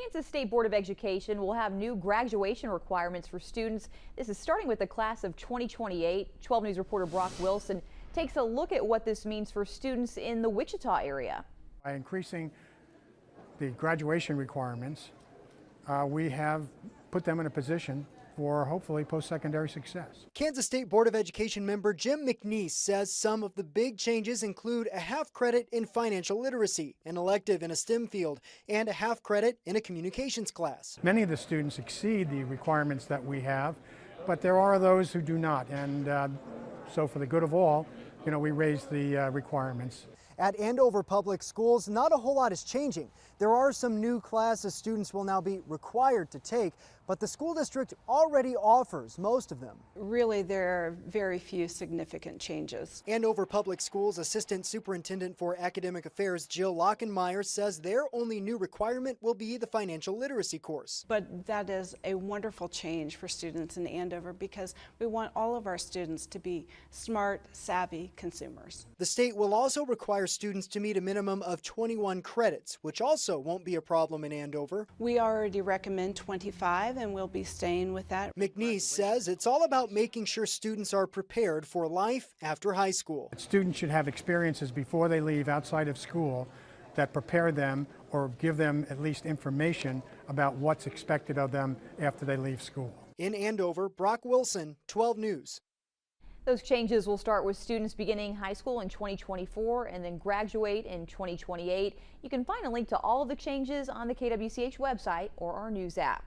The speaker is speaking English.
Kansas State Board of Education will have new graduation requirements for students. This is starting with the class of 2028. 12 News reporter Brock Wilson takes a look at what this means for students in the Wichita area. By increasing the graduation requirements, we have put them in a position for hopefully post-secondary success. Kansas State Board of Education member Jim McNeese says some of the big changes include a half credit in financial literacy, an elective in a STEM field, and a half credit in a communications class. Many of the students exceed the requirements that we have, but there are those who do not, and so for the good of all, we raise the requirements. At Andover Public Schools, not a whole lot is changing. There are some new classes students will now be required to take, but the school district already offers most of them. Really, there are very few significant changes. Andover Public Schools Assistant Superintendent for Academic Affairs Jill Lockenmeyer says their only new requirement will be the financial literacy course. But that is a wonderful change for students in Andover because we want all of our students to be smart, savvy consumers. The state will also require students to meet a minimum of 21 credits, which also won't be a problem in Andover. We already recommend 25 and we'll be staying with that. McNeese says it's all about making sure students are prepared for life after high school. Students should have experiences before they leave outside of school that prepare them or give them at least information about what's expected of them after they leave school. In Andover, Brock Wilson, 12 News. Those changes will start with students beginning high school in 2024 and then graduate in 2028. You can find a link to all of the changes on the KWCH website or our news app.